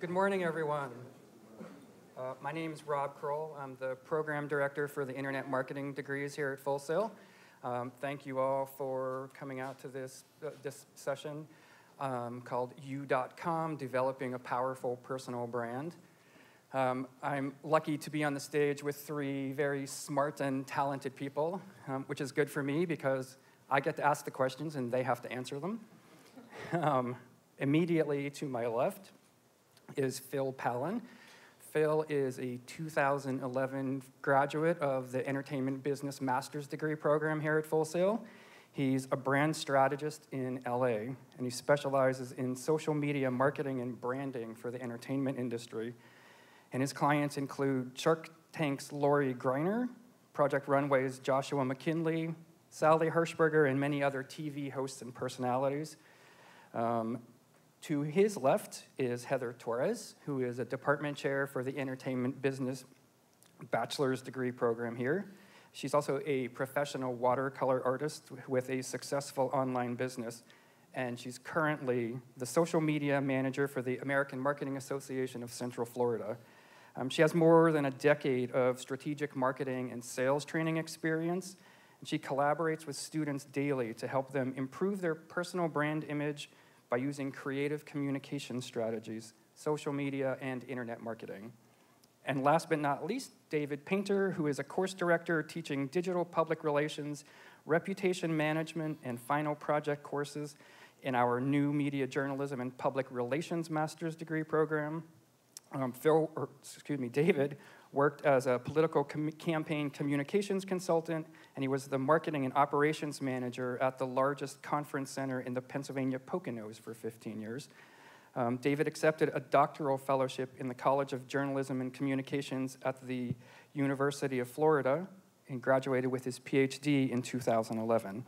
Good morning, everyone. My name is Rob Crowell. I'm the program director for the Internet Marketing degrees here at Full Sail. Thank you all for coming out to this session called U.com, Developing a Powerful Personal Brand. I'm lucky to be on the stage with three very smart and talented people, which is good for me because I get to ask the questions and they have to answer them. Immediately to my left is Phil Pallen. Phil is a 2011 graduate of the Entertainment Business Master's Degree program here at Full Sail. He's a brand strategist in LA, and he specializes in social media marketing and branding for the entertainment industry. And his clients include Shark Tank's Lori Greiner, Project Runway's Joshua McKinley, Sally Hershberger, and many other TV hosts and personalities. To his left is Heather Torres, who is a department chair for the Entertainment Business Bachelor's Degree program here. She's also a professional watercolor artist with a successful online business, and she's currently the social media manager for the American Marketing Association of Central Florida. She has more than a decade of strategic marketing and sales training experience, and she collaborates with students daily to help them improve their personal brand image by using creative communication strategies, social media, and internet marketing. And last but not least, David Painter, who is a course director teaching digital public relations, reputation management, and final project courses in our new media journalism and public relations master's degree program. David worked as a political campaign communications consultant, and he was the marketing and operations manager at the largest conference center in the Pennsylvania Poconos for 15 years. David accepted a doctoral fellowship in the College of Journalism and Communications at the University of Florida and graduated with his PhD in 2011.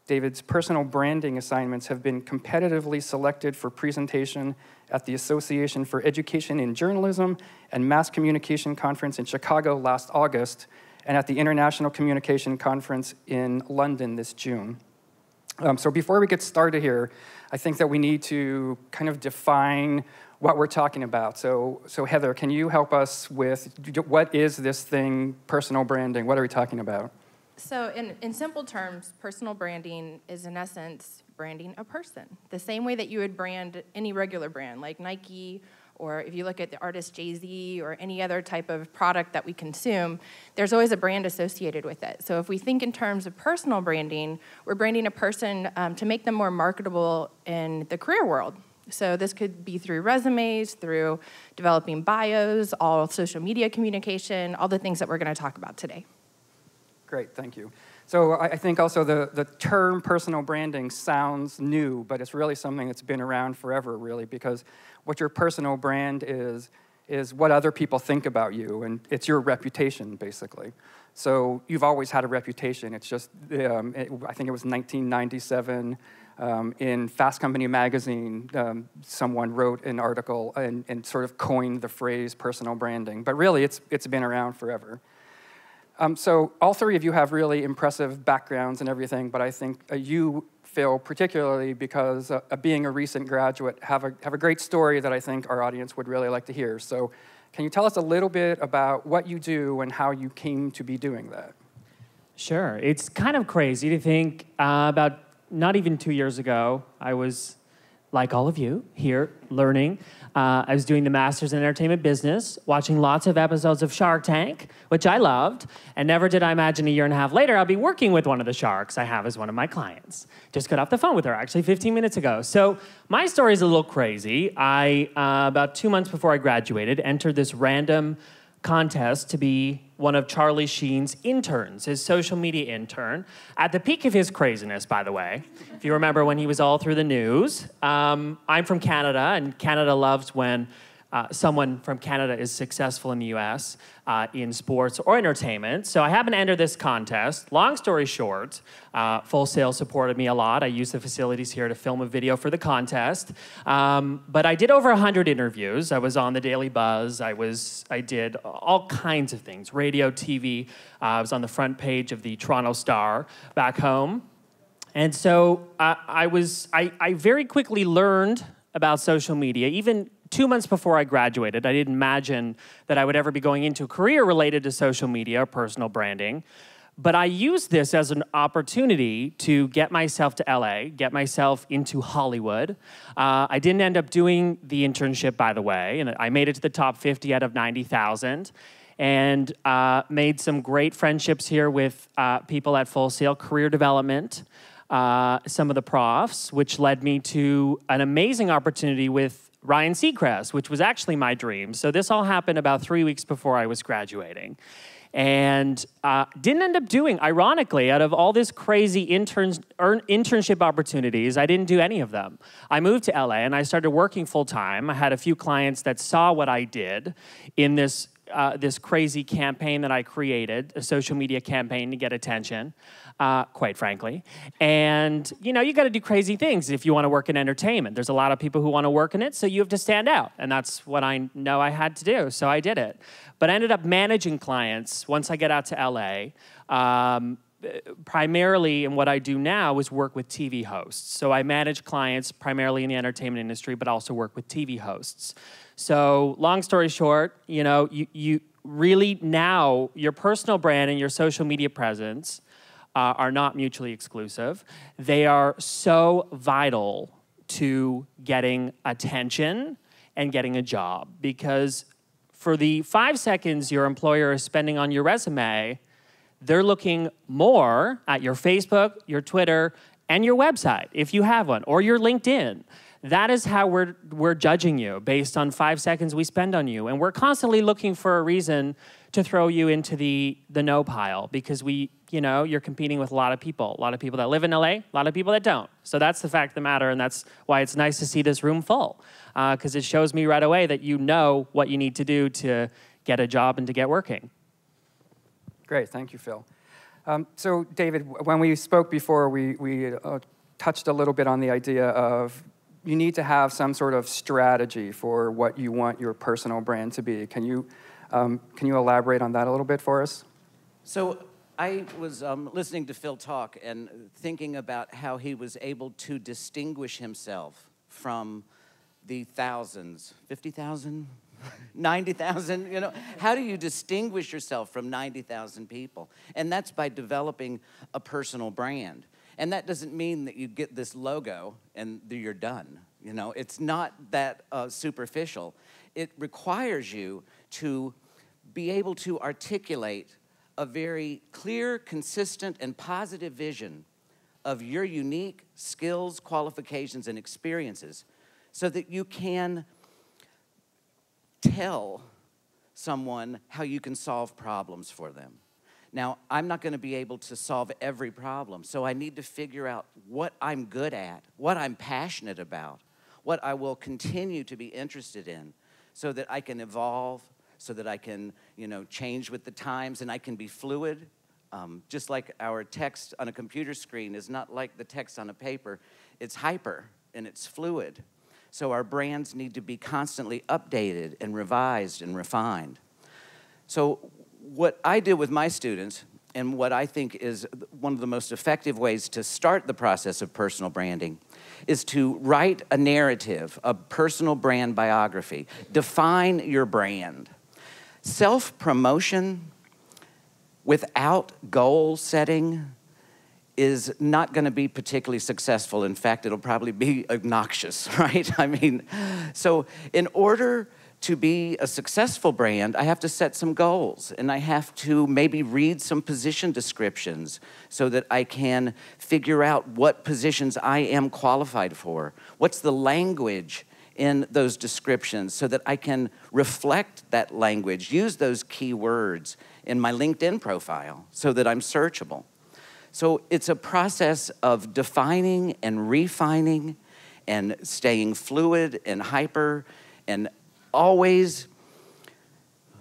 David's personal branding assignments have been competitively selected for presentation at the Association for Education in Journalism and Mass Communication Conference in Chicago last August, and at the International Communication Conference in London this June. So before we get started here, I think that we need to kind of define what we're talking about. So Heather, can you help us with what is this thing, personal branding? What are we talking about? So in simple terms, personal branding is, in essence, branding a person. The same way that you would brand any regular brand, like Nike, or if you look at the artist Jay-Z, or any other type of product that we consume, there's always a brand associated with it. So if we think in terms of personal branding, we're branding a person to make them more marketable in the career world. So this could be through resumes, through developing bios, all social media communication, all the things that we're going to talk about today. Great, thank you. So I think also the term personal branding sounds new, but it's really something that's been around forever, really, because what your personal brand is what other people think about you, and it's your reputation, basically. So you've always had a reputation. It's just, I think it was 1997, in Fast Company magazine, someone wrote an article and sort of coined the phrase personal branding. But really, it's been around forever. So all three of you have really impressive backgrounds and everything, but I think you, Phil, particularly because being a recent graduate, have a great story that I think our audience would really like to hear. So can you tell us a little bit about what you do and how you came to be doing that? Sure. It's kind of crazy to think about not even 2 years ago, I was, like all of you, here learning. I was doing the Master's in Entertainment Business, watching lots of episodes of Shark Tank, which I loved, and never did I imagine a year and a half later I'll be working with one of the sharks I have as one of my clients. Just got off the phone with her, actually, 15 minutes ago. So my story is a little crazy. I, about 2 months before I graduated, entered this random contest to be one of Charlie Sheen's interns, his social media intern, at the peak of his craziness, by the way. If you remember when he was all through the news. I'm from Canada, and Canada loves when someone from Canada is successful in the US in sports or entertainment. So I happened to enter this contest. Long story short, Full Sail supported me a lot. I used the facilities here to film a video for the contest. But I did over 100 interviews. I was on the Daily Buzz. I did all kinds of things, radio, TV. I was on the front page of the Toronto Star back home. And so I very quickly learned about social media, even 2 months before I graduated. I didn't imagine that I would ever be going into a career related to social media or personal branding. But I used this as an opportunity to get myself to LA, get myself into Hollywood. I didn't end up doing the internship, by the way, and I made it to the top 50 out of 90,000, and made some great friendships here with people at Full Sail Career Development, some of the profs, which led me to an amazing opportunity with Ryan Seacrest, which was actually my dream. So this all happened about 3 weeks before I was graduating. And didn't end up doing, ironically, out of all this crazy internship opportunities, I didn't do any of them. I moved to LA and I started working full time. I had a few clients that saw what I did in this crazy campaign that I created, a social media campaign to get attention, quite frankly. And, you know, you got to do crazy things if you want to work in entertainment. There's a lot of people who want to work in it, so you have to stand out. And that's what I know I had to do, so I did it. But I ended up managing clients once I get out to LA. Primarily, and what I do now is work with TV hosts. So I manage clients primarily in the entertainment industry, but also work with TV hosts. So long story short, you know, you really now, your personal brand and your social media presence are not mutually exclusive. They are so vital to getting attention and getting a job, because for the 5 seconds your employer is spending on your resume, they're looking more at your Facebook, your Twitter, and your website, if you have one, or your LinkedIn. That is how we're judging you, based on 5 seconds we spend on you. And we're constantly looking for a reason to throw you into the no pile, because you're competing with a lot of people that live in LA, a lot of people that don't. So that's the fact of the matter, and that's why it's nice to see this room full, because it shows me right away that you know what you need to do to get a job and to get working. Great, thank you, Phil. So David, when we spoke before, we touched a little bit on the idea of you need to have some sort of strategy for what you want your personal brand to be. Can you elaborate on that a little bit for us? So I was listening to Phil talk and thinking about how he was able to distinguish himself from the thousands, 50,000, 90,000, you know. How do you distinguish yourself from 90,000 people? And that's by developing a personal brand. And that doesn't mean that you get this logo and you're done. You know, it's not that superficial. It requires you to be able to articulate a very clear, consistent, and positive vision of your unique skills, qualifications, and experiences, so that you can tell someone how you can solve problems for them. Now, I'm not going to be able to solve every problem, so I need to figure out what I'm good at, what I'm passionate about, what I will continue to be interested in, so that I can evolve, so that I can, change with the times, and I can be fluid. Just like our text on a computer screen is not like the text on a paper. It's hyper, and it's fluid. So our brands need to be constantly updated and revised and refined. So what I do with my students, and what I think is one of the most effective ways to start the process of personal branding, is to write a narrative, a personal brand biography. Define your brand. Self-promotion without goal setting is not going to be particularly successful. In fact, it'll probably be obnoxious, right? So in order to be a successful brand, I have to set some goals, and I have to maybe read some position descriptions so that I can figure out what positions I am qualified for. What's the language in those descriptions so that I can reflect that language, use those keywords in my LinkedIn profile so that I'm searchable. So it's a process of defining and refining and staying fluid and hyper and always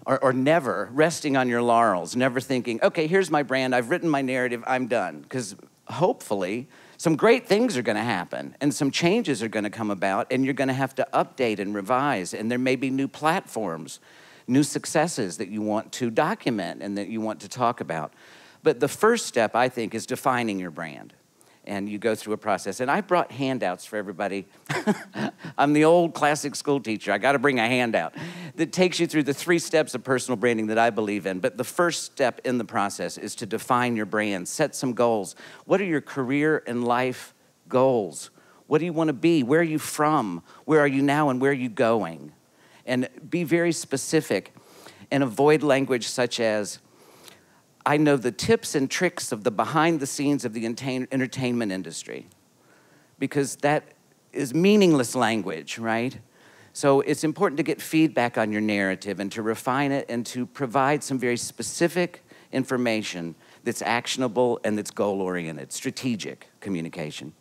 or never resting on your laurels, never thinking, okay, here's my brand, I've written my narrative, I'm done. Because hopefully some great things are going to happen and some changes are going to come about, and you're going to have to update and revise, and there may be new platforms, new successes that you want to document and that you want to talk about. But the first step, I think, is defining your brand. And you go through a process. And I brought handouts for everybody. I'm the old classic school teacher. I got to bring a handout that takes you through the 3 steps of personal branding that I believe in. But the first step in the process is to define your brand, set some goals. What are your career and life goals? What do you want to be? Where are you from? Where are you now and where are you going? And be very specific and avoid language such as, I know the tips and tricks of the behind the scenes of the entertainment industry, because that is meaningless language, right? So it's important to get feedback on your narrative and to refine it and to provide some very specific information that's actionable and that's goal-oriented, strategic communication.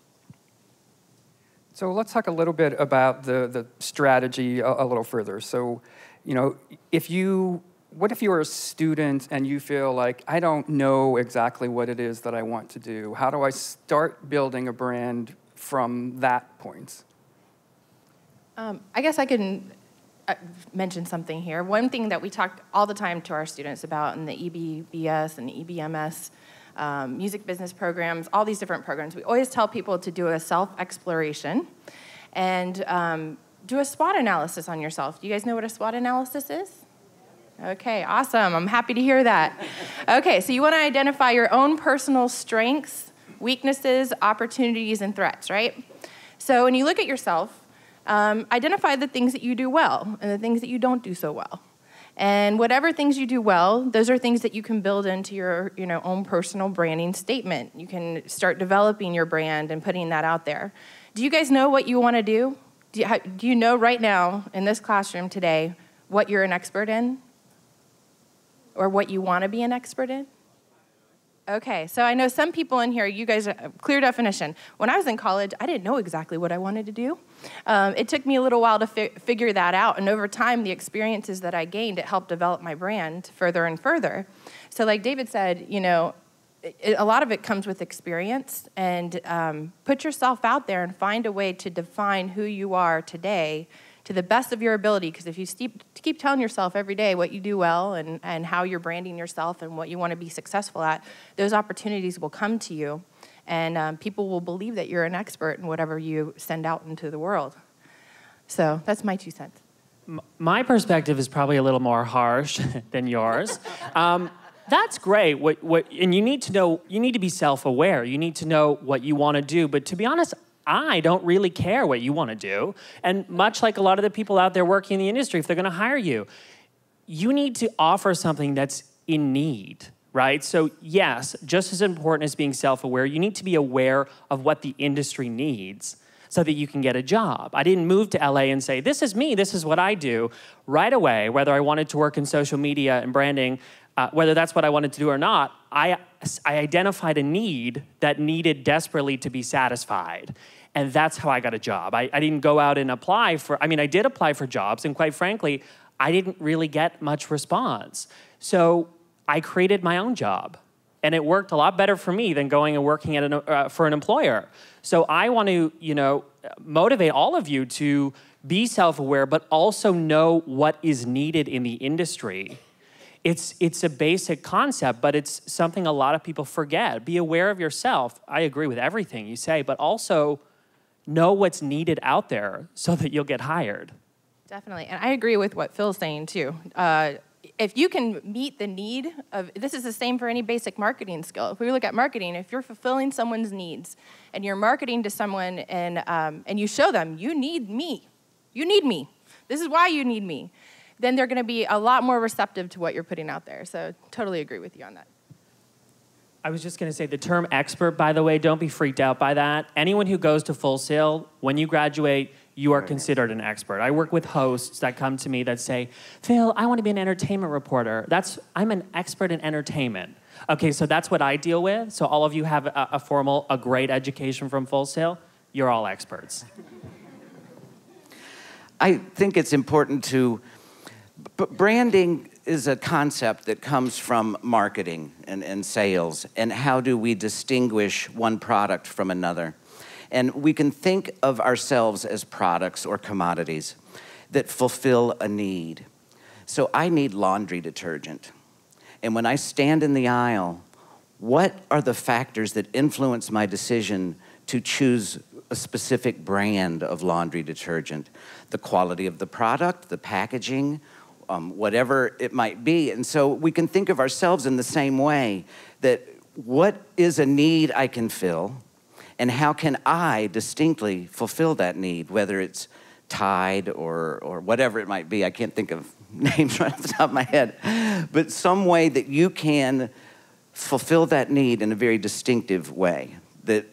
So let's talk a little bit about the strategy a little further. So, you know, what if you're a student and you feel like, I don't know exactly what it is that I want to do? How do I start building a brand from that point? I guess I can mention something here. One thing that we talk all the time to our students about in the EBBS and EBMS, music business programs, all these different programs, we always tell people to do a self-exploration and do a SWOT analysis on yourself. Do you guys know what a SWOT analysis is? Okay, awesome. I'm happy to hear that. Okay, so you want to identify your own personal strengths, weaknesses, opportunities, and threats, right? So when you look at yourself, identify the things that you do well and the things that you don't do so well. And whatever things you do well, those are things that you can build into your own personal branding statement. You can start developing your brand and putting that out there. Do you guys know what you want to do? Do you know right now in this classroom today what you're an expert in? Or what you want to be an expert in? Okay, so I know some people in here, you guys, clear definition. When I was in college, I didn't know exactly what I wanted to do. It took me a little while to figure that out, and over time, the experiences that I gained, it helped develop my brand further and further. So like David said, a lot of it comes with experience, and put yourself out there and find a way to define who you are today to the best of your ability, because if you keep telling yourself every day what you do well and how you're branding yourself and what you want to be successful at, those opportunities will come to you, and people will believe that you're an expert in whatever you send out into the world. So that's my 2 cents. My perspective is probably a little more harsh than yours. That's great. And you need to be self-aware. You need to know what you want to do. But to be honest, I don't really care what you want to do. And much like a lot of the people out there working in the industry, if they're going to hire you, you need to offer something that's in need, right? So yes, just as important as being self-aware, you need to be aware of what the industry needs so that you can get a job. I didn't move to LA and say, this is me, this is what I do, right away, whether I wanted to work in social media and branding, whether that's what I wanted to do or not, I identified a need that needed desperately to be satisfied. And that's how I got a job. I didn't go out and apply for, I did apply for jobs, and quite frankly, I didn't really get much response. So I created my own job, and it worked a lot better for me than going and working at for an employer. So I want to, motivate all of you to be self-aware, but also know what is needed in the industry. It's a basic concept, but it's something a lot of people forget. Be aware of yourself. I agree with everything you say, but also know what's needed out there so that you'll get hired. Definitely, and I agree with what Phil's saying too. If you can meet the need of, this is the same for any basic marketing skill. If we look at marketing, if you're fulfilling someone's needs and you're marketing to someone and you show them, you need me, this is why you need me, then they're gonna be a lot more receptive to what you're putting out there. So totally agree with you on that. I was just going to say the term expert, by the way, don't be freaked out by that. Anyone who goes to Full Sail, when you graduate, you are considered an expert. I work with hosts that come to me that say, Phil, I want to be an entertainment reporter. I'm an expert in entertainment. Okay, so that's what I deal with. So all of you have a great education from Full Sail. You're all experts. I think it's important to, branding is a concept that comes from marketing and sales, and how do we distinguish one product from another. And we can think of ourselves as products or commodities that fulfill a need. So I need laundry detergent. And when I stand in the aisle, what are the factors that influence my decision to choose a specific brand of laundry detergent, the quality of the product, the packaging, whatever it might be. And so we can think of ourselves in the same way, that what is a need I can fill, and how can I distinctly fulfill that need, whether it's Tide or whatever it might be. I can't think of names right off the top of my head. But some way that you can fulfill that need in a very distinctive way that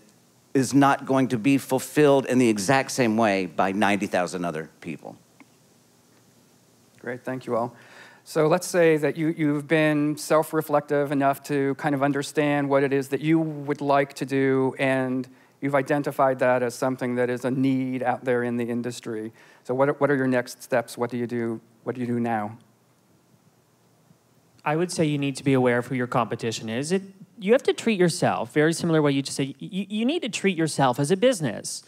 is not going to be fulfilled in the exact same way by 90,000 other people. Great, thank you all. So let's say that you've been self-reflective enough to kind of understand what it is that you would like to do, and you've identified that as something that is a need out there in the industry. So what are your next steps? What do you do now? I would say you need to be aware of who your competition is. You have to treat yourself, very similar to what you just said, you need to treat yourself as a business,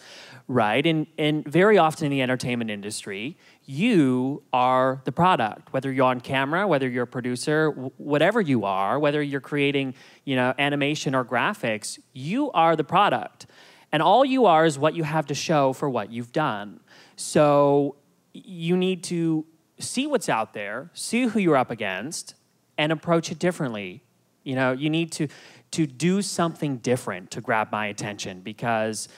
right? And very often in the entertainment industry, you are the product, whether you're on camera, whether you're a producer, whatever you are, whether you're creating, animation or graphics, you are the product. And all you are is what you have to show for what you've done. So you need to see what's out there, see who you're up against, and approach it differently. You need to do something different to grab my attention, because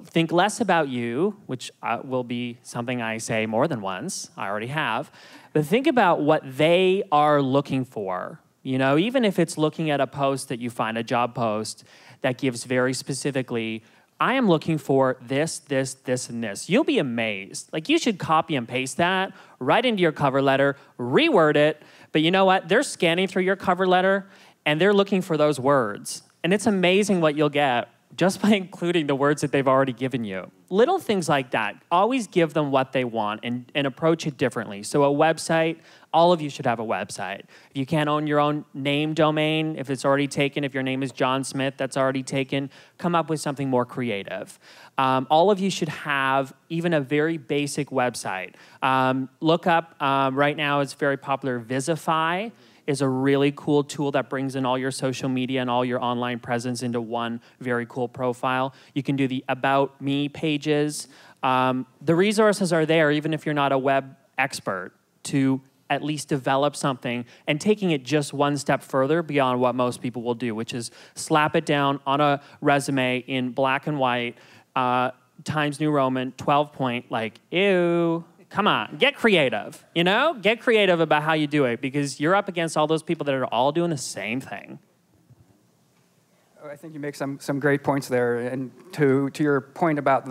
think less about you, which will be something I say more than once, I already have, but think about what they are looking for. Even if it's looking at a post that you find, a job post that gives very specifically, I am looking for this, this, this, and this. You'll be amazed. Like, you should copy and paste that right into your cover letter, reword it, but you know what? They're scanning through your cover letter, and they're looking for those words. And it's amazing what you'll get just by including the words that they've already given you. Little things like that. Always give them what they want and approach it differently. So a website, all of you should have a website. If you can't own your own name domain, if it's already taken, if your name is John Smith, that's already taken, come up with something more creative. All of you should have even a very basic website. Look up, right now it's very popular, Visify is a really cool tool that brings in all your social media and all your online presence into one very cool profile. You can do the About Me pages. The resources are there, even if you're not a web expert, to at least develop something, and taking it just one step further beyond what most people will do, which is slap it down on a resume in black and white, Times New Roman, 12-point, like, ew. Come on, get creative, Get creative about how you do it, because you're up against all those people that are all doing the same thing. I think you make some great points there. And to your point about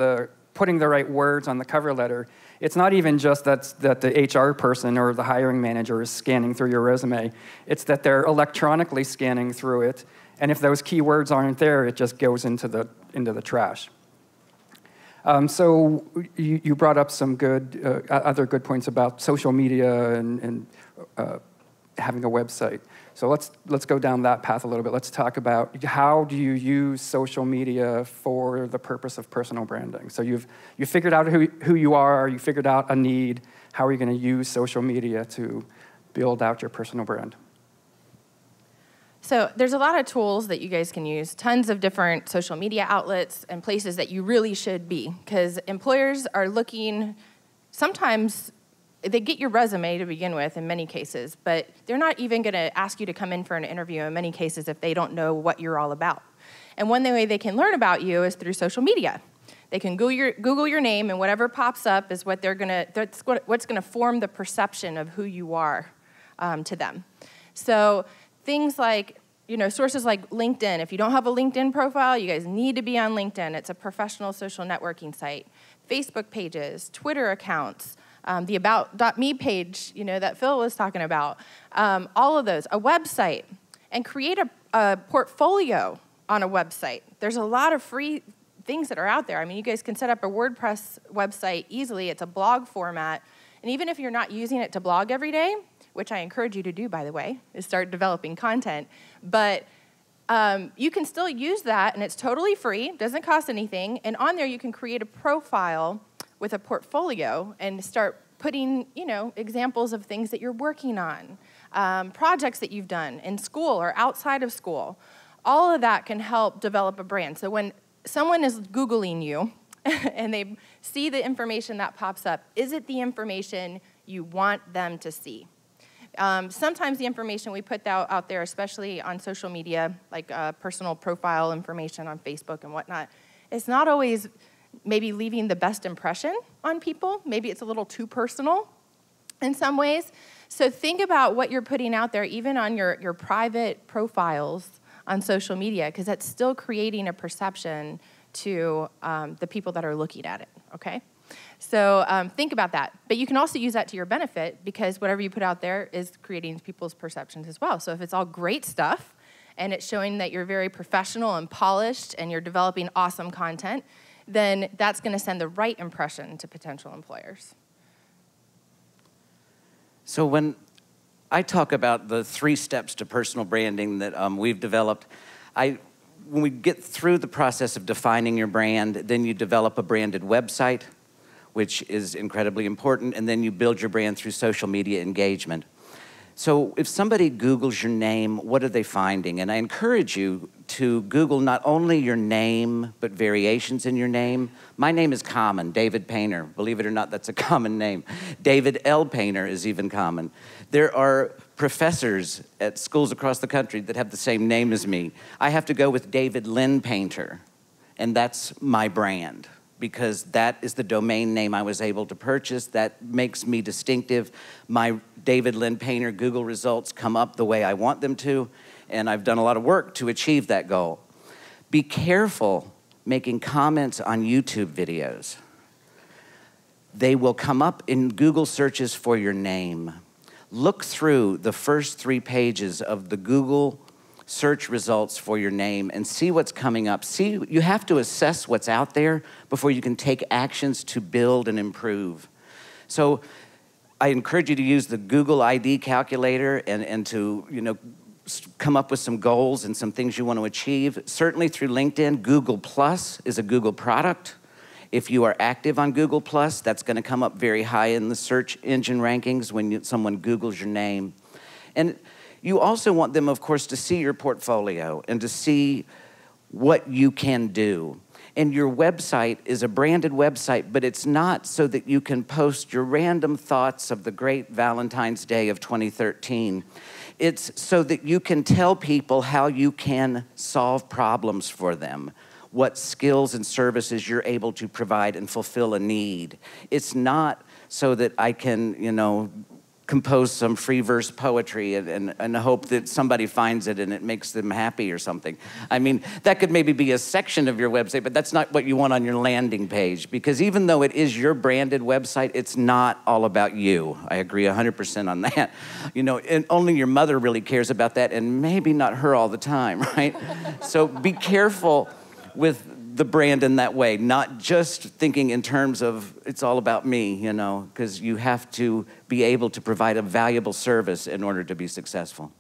putting the right words on the cover letter, it's not even just that the HR person or the hiring manager is scanning through your resume. It's that they're electronically scanning through it, and if those keywords aren't there, it just goes into the trash. So you brought up some other good points about social media and having a website. So let's go down that path a little bit. Let's talk about how do you use social media for the purpose of personal branding. So you've figured out who you are, you figured out a need. How are you going to use social media to build out your personal brand? So there's a lot of tools that you guys can use, tons of different social media outlets and places that you really should be, because employers are looking, sometimes they get your resume to begin with in many cases, but they're not even going to ask you to come in for an interview in many cases if they don't know what you're all about. And one way they can learn about you is through social media. They can Google your name, and whatever pops up is what's going to form the perception of who you are to them. So things like, sources like LinkedIn. If you don't have a LinkedIn profile, you guys need to be on LinkedIn. It's a professional social networking site. Facebook pages, Twitter accounts, the About.me page, that Phil was talking about. All of those. A website. And create a portfolio on a website. There's a lot of free things that are out there. I mean, you guys can set up a WordPress website easily. It's a blog format. And even if you're not using it to blog every day, which I encourage you to do, by the way, is start developing content. But you can still use that, and it's totally free, doesn't cost anything. And on there, you can create a profile with a portfolio and start putting, examples of things that you're working on, projects that you've done in school or outside of school. All of that can help develop a brand. So when someone is Googling you, and they see the information that pops up, is it the information you want them to see? Sometimes the information we put out there, especially on social media, like personal profile information on Facebook and whatnot, it's not always maybe leaving the best impression on people. Maybe it's a little too personal in some ways. So think about what you're putting out there, even on your private profiles on social media, because that's still creating a perception to the people that are looking at it, okay? So think about that. But you can also use that to your benefit, because whatever you put out there is creating people's perceptions as well. So if it's all great stuff, and it's showing that you're very professional and polished, and you're developing awesome content, then that's going to send the right impression to potential employers. So when I talk about the 3 steps to personal branding that we've developed, when we get through the process of defining your brand, then you develop a branded website, which is incredibly important, and then you build your brand through social media engagement. So if somebody Googles your name, what are they finding? And I encourage you to Google not only your name, but variations in your name. My name is common, David Painter. Believe it or not, that's a common name. David L. Painter is even common. There are professors at schools across the country that have the same name as me. I have to go with David Lynn Painter, and that's my brand, because that is the domain name I was able to purchase. That makes me distinctive. My David Lynn Painter Google results come up the way I want them to, and I've done a lot of work to achieve that goal. Be careful making comments on YouTube videos. They will come up in Google searches for your name. Look through the first 3 pages of the Google search results for your name and see what's coming up. See, you have to assess what's out there before you can take actions to build and improve. So I encourage you to use the Google ID calculator and to, come up with some goals and some things you want to achieve. Certainly through LinkedIn, Google Plus is a Google product. If you are active on Google Plus, that's going to come up very high in the search engine rankings when someone Googles your name. And you also want them, of course, to see your portfolio and to see what you can do. And your website is a branded website, but it's not so that you can post your random thoughts of the great Valentine's Day of 2013. It's so that you can tell people how you can solve problems for them, what skills and services you're able to provide and fulfill a need. It's not so that I can, compose some free verse poetry and hope that somebody finds it and it makes them happy or something. I mean, that could maybe be a section of your website, but that's not what you want on your landing page, because even though it is your branded website, it's not all about you. I agree 100% on that. And only your mother really cares about that, and maybe not her all the time, right? So be careful with the brand in that way, not just thinking in terms of it's all about me, because you have to be able to provide a valuable service in order to be successful.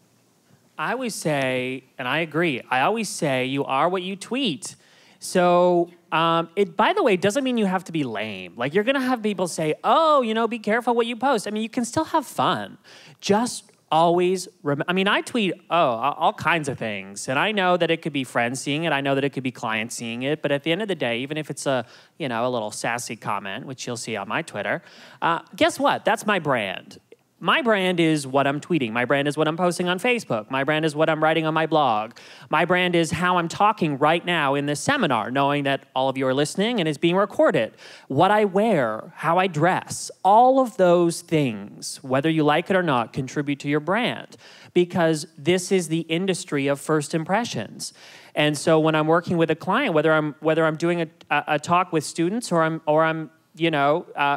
I always say, and I agree, I always say you are what you tweet. So it, by the way, doesn't mean you have to be lame. Like, you're going to have people say, oh, be careful what you post. I mean, you can still have fun. Just always, I tweet, all kinds of things. And I know that it could be friends seeing it. I know that it could be clients seeing it. But at the end of the day, even if it's a little sassy comment, which you'll see on my Twitter, guess what? That's my brand. My brand is what I'm tweeting. My brand is what I'm posting on Facebook. My brand is what I'm writing on my blog. My brand is how I'm talking right now in this seminar, knowing that all of you are listening and it's being recorded. What I wear, how I dress, all of those things, whether you like it or not, contribute to your brand, because this is the industry of first impressions. And so when I'm working with a client, whether I'm doing a talk with students or I'm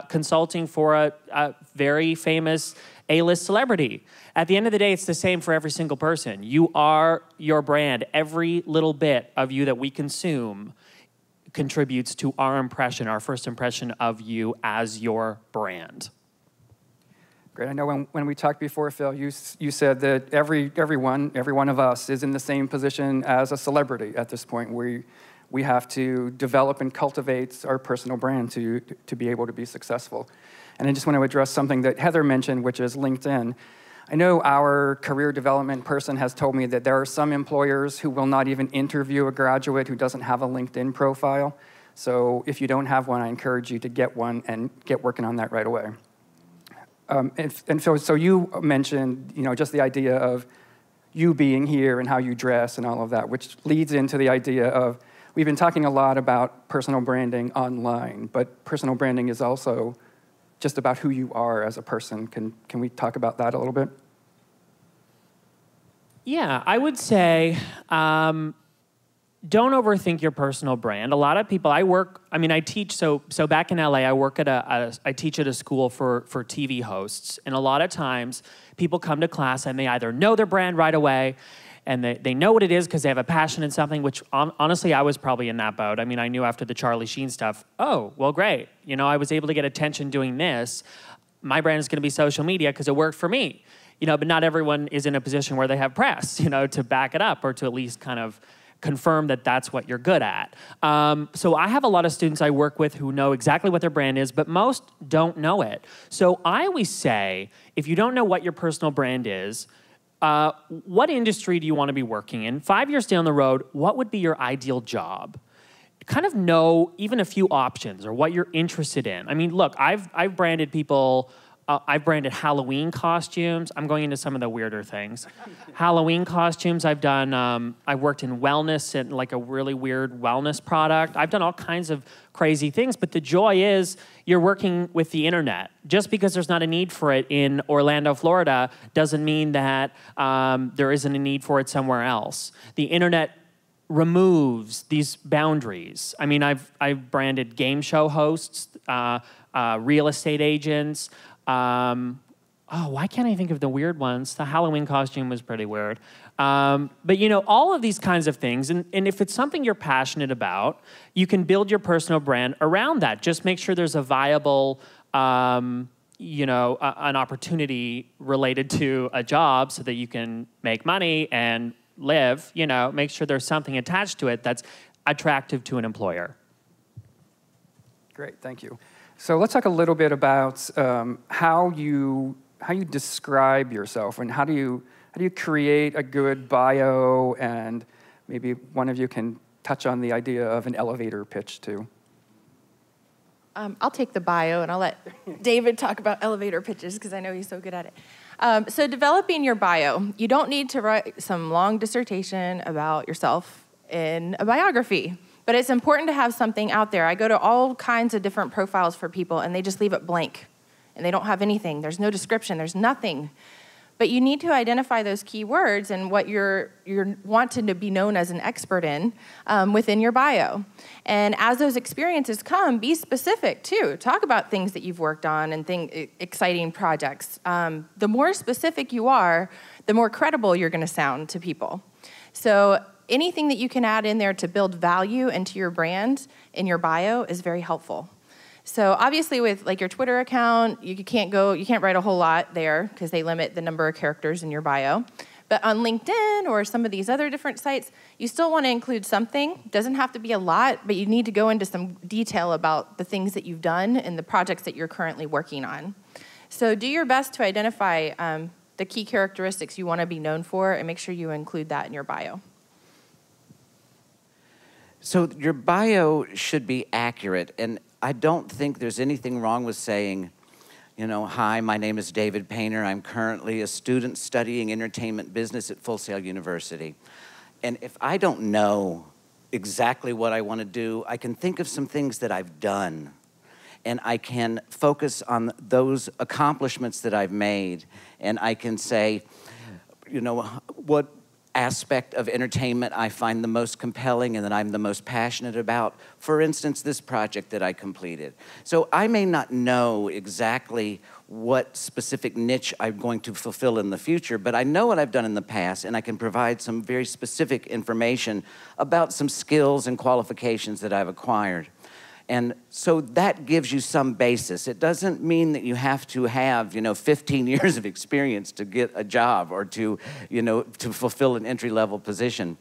consulting for a very famous A-list celebrity. At the end of the day, it's the same for every single person. You are your brand. Every little bit of you that we consume contributes to our impression, our first impression of you as your brand. Great. I know when we talked before, Phil, you said that every one of us is in the same position as a celebrity at this point, where we have to develop and cultivate our personal brand to be able to be successful. And I just want to address something that Heather mentioned, which is LinkedIn. I know our career development person has told me that there are some employers who will not even interview a graduate who doesn't have a LinkedIn profile. So if you don't have one, I encourage you to get one and get working on that right away. So you mentioned, just the idea of you being here and how you dress and all of that, which leads into the idea of, we've been talking a lot about personal branding online, but personal branding is also just about who you are as a person. Can we talk about that a little bit? Yeah, I would say don't overthink your personal brand. A lot of people, I teach, so back in LA, I teach at a school for TV hosts, and a lot of times people come to class and they either know their brand right away, and they know what it is because they have a passion in something, which honestly, I was probably in that boat. I mean, I knew after the Charlie Sheen stuff, oh, well, great. I was able to get attention doing this. My brand is going to be social media because it worked for me. But not everyone is in a position where they have press, to back it up or to at least kind of confirm that that's what you're good at. So I have a lot of students I work with who know exactly what their brand is, but most don't know it. So I always say, if you don't know what your personal brand is, what industry do you want to be working in? 5 years down the road, what would be your ideal job? Kind of know even a few options or what you're interested in. I mean, look, I've branded people. I've branded Halloween costumes. I'm going into some of the weirder things. Halloween costumes I've done. I've worked in wellness and like a really weird wellness product. I've done all kinds of crazy things, but the joy is you're working with the internet. Just because there's not a need for it in Orlando, Florida, doesn't mean that there isn't a need for it somewhere else. The internet removes these boundaries. I mean, I've branded game show hosts, real estate agents. Why can't I think of the weird ones? The Halloween costume was pretty weird. But all of these kinds of things, and if it's something you're passionate about, you can build your personal brand around that. Just make sure there's a viable, an opportunity related to a job so that you can make money and live. Make sure there's something attached to it that's attractive to an employer. Great, thank you. So let's talk a little bit about how you describe yourself, and how do you create a good bio, and maybe one of you can touch on the idea of an elevator pitch too. I'll take the bio, and I'll let David talk about elevator pitches because I know he's so good at it. So developing your bio, you don't need to write some long dissertation about yourself in a biography. But it's important to have something out there. I go to all kinds of different profiles for people, and they just leave it blank. And they don't have anything. There's no description. There's nothing. But you need to identify those key words and what you're wanting to be known as an expert in within your bio. And as those experiences come, be specific, too. Talk about things that you've worked on and exciting projects. The more specific you are, the more credible you're going to sound to people. So anything that you can add in there to build value into your brand in your bio is very helpful. So obviously with like your Twitter account, you can't write a whole lot there because they limit the number of characters in your bio. But on LinkedIn or some of these other different sites, you still want to include something. It doesn't have to be a lot, but you need to go into some detail about the things that you've done and the projects that you're currently working on. So do your best to identify the key characteristics you want to be known for and make sure you include that in your bio. So your bio should be accurate, and I don't think there's anything wrong with saying, hi, my name is David Painter. I'm currently a student studying entertainment business at Full Sail University. And if I don't know exactly what I want to do, I can think of some things that I've done, and I can focus on those accomplishments that I've made, and I can say, what aspect of entertainment I find the most compelling and that I'm the most passionate about. For instance, this project that I completed. So I may not know exactly what specific niche I'm going to fulfill in the future, but I know what I've done in the past, and I can provide some very specific information about some skills and qualifications that I've acquired. And so that gives you some basis. It doesn't mean that you have to have, 15 years of experience to get a job or to fulfill an entry-level position.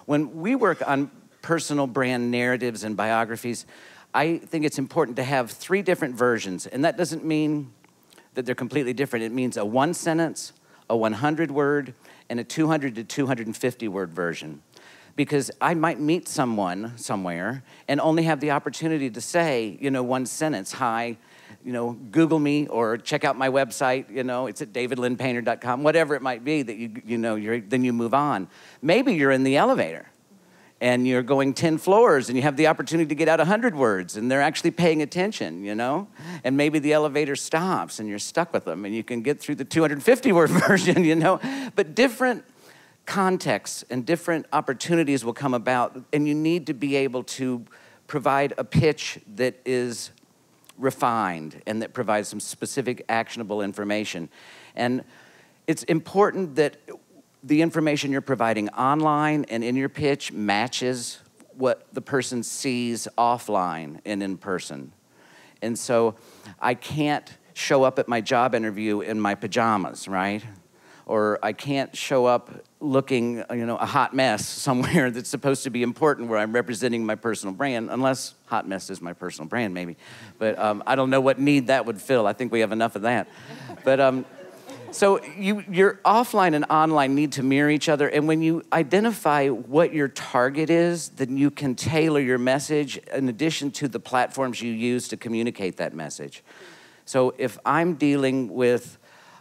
When we work on personal brand narratives and biographies, I think it's important to have 3 different versions. And that doesn't mean that they're completely different. It means a 1-sentence, a 100-word, and a 200 to 250-word version. because I might meet someone somewhere and only have the opportunity to say, one sentence, hi, Google me or check out my website, it's at davidlynnpainter.com, whatever it might be that then you move on. Maybe you're in the elevator and you're going 10 floors and you have the opportunity to get out 100 words and they're actually paying attention, And maybe the elevator stops and you're stuck with them and you can get through the 250-word version, But different contexts and different opportunities will come about, and you need to be able to provide a pitch that is refined and that provides some specific actionable information. And it's important that the information you're providing online and in your pitch matches what the person sees offline and in person. And so I can't show up at my job interview in my pajamas, right? Or I can't show up looking, a hot mess somewhere that's supposed to be important where I'm representing my personal brand, unless hot mess is my personal brand, maybe. But I don't know what need that would fill. I think we have enough of that. But so your offline and online need to mirror each other. And when you identify what your target is, then you can tailor your message in addition to the platforms you use to communicate that message. So if I'm dealing with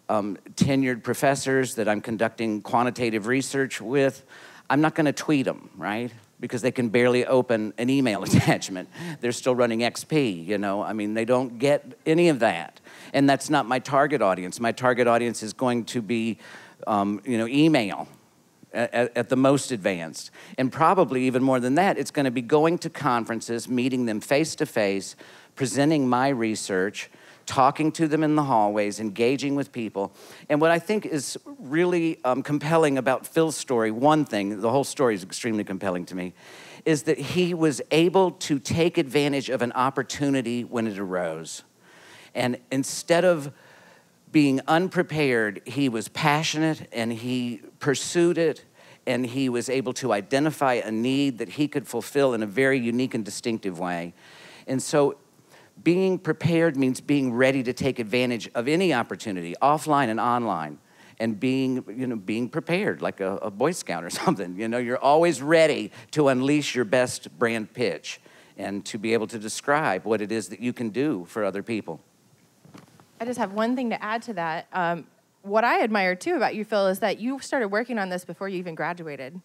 tenured professors that I'm conducting quantitative research with, I'm not going to tweet them, right? Because they can barely open an email attachment. They're still running XP, they don't get any of that. And that's not my target audience. My target audience is going to be, email at the most advanced. And probably even more than that, it's going to be going to conferences, meeting them face-to-face, presenting my research, talking to them in the hallways, engaging with people. And what I think is really compelling about Phil's story, one thing, the whole story is extremely compelling to me, is that he was able to take advantage of an opportunity when it arose. And instead of being unprepared, he was passionate and he pursued it, and he was able to identify a need that he could fulfill in a very unique and distinctive way. And so being prepared means being ready to take advantage of any opportunity, offline and online, and being prepared, like a Boy Scout or something. You're always ready to unleash your best brand pitch and to be able to describe what it is that you can do for other people. I just have one thing to add to that. What I admire, too, about you, Phil, is that you started working on this before you even graduated.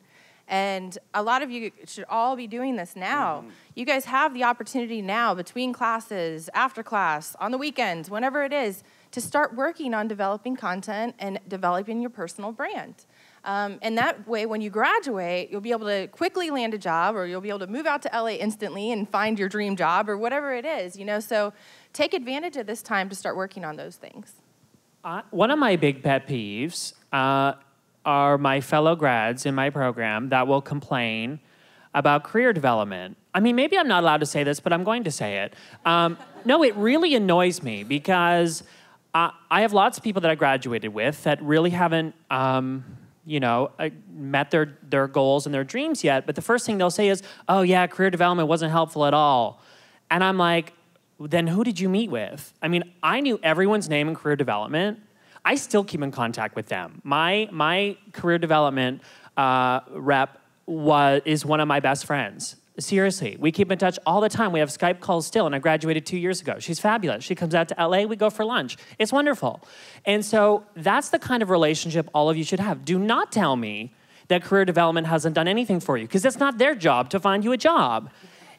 And a lot of you should all be doing this now. Mm-hmm. You guys have the opportunity now, between classes, after class, on the weekends, whenever it is, to start working on developing content and developing your personal brand. And that way, when you graduate, you'll be able to quickly land a job, or you'll be able to move out to LA instantly and find your dream job, or whatever it is, So take advantage of this time to start working on those things. One of my big pet peeves are my fellow grads in my program that will complain about career development. I mean, maybe I'm not allowed to say this, but I'm going to say it. No, it really annoys me because I have lots of people that I graduated with that really haven't, met their goals and their dreams yet. But the first thing they'll say is, oh yeah, career development wasn't helpful at all. And I'm like, then who did you meet with? I mean, I knew everyone's name in career development. I still keep in contact with them. My career development rep is one of my best friends. Seriously, we keep in touch all the time. We have Skype calls still, and I graduated 2 years ago. She's fabulous. She comes out to LA, we go for lunch. It's wonderful. And so that's the kind of relationship all of you should have. Do not tell me that career development hasn't done anything for you, because it's not their job to find you a job.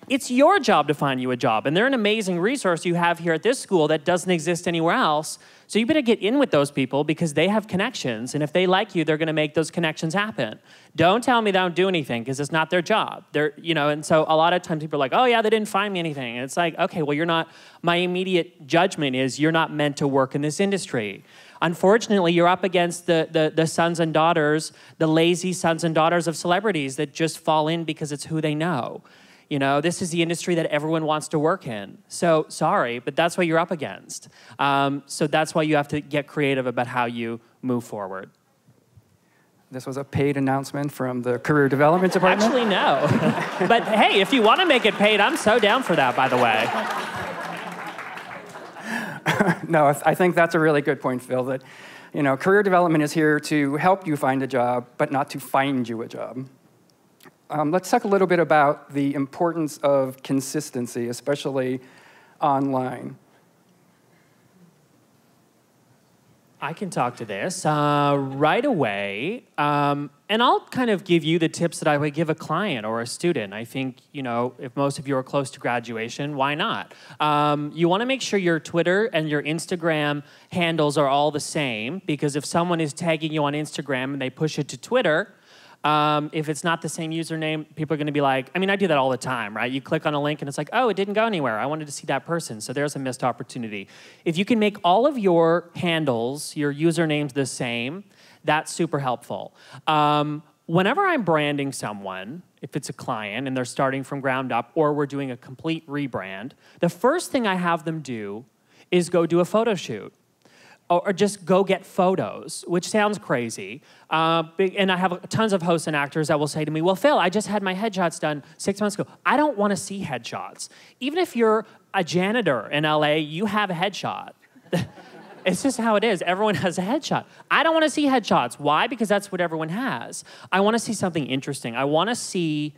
It's your job to find you a job, and they're an amazing resource you have here at this school that doesn't exist anywhere else. So you better get in with those people because they have connections, and if they like you, they're going to make those connections happen. Don't tell me they don't do anything because it's not their job. And so a lot of times people are like, oh yeah, they didn't find me anything. And it's like, okay, well, you're not. My immediate judgment is you're not meant to work in this industry. Unfortunately, you're up against the sons and daughters, the lazy sons and daughters of celebrities that just fall in because it's who they know. This is the industry that everyone wants to work in. So sorry, but that's what you're up against. So that's why you have to get creative about how you move forward. This was a paid announcement from the Career Development Department? Actually, no. But hey, if you want to make it paid, I'm so down for that, by the way. No, I think that's a really good point, Phil, that career development is here to help you find a job, but not to find you a job. let's talk a little bit about the importance of consistency, especially online. I can talk to this right away, and I'll kind of give you the tips that I would give a client or a student. I think, if most of you are close to graduation, why not? You want to make sure your Twitter and your Instagram handles are all the same, because if someone is tagging you on Instagram and they push it to Twitter, if it's not the same username, people are going to be like, I do that all the time, right? You click on a link and it's like, oh, it didn't go anywhere. I wanted to see that person. So there's a missed opportunity. If you can make all of your handles, your usernames the same, that's super helpful. Whenever I'm branding someone, if it's a client and they're starting from ground up or we're doing a complete rebrand, the first thing I have them do is go do a photo shoot. Or just go get photos, which sounds crazy. And I have tons of hosts and actors that will say to me, well, Phil, I just had my headshots done 6 months ago. I don't want to see headshots. Even if you're a janitor in LA, you have a headshot. It's just how it is. Everyone has a headshot. I don't want to see headshots. Why? Because that's what everyone has. I want to see something interesting. I want to see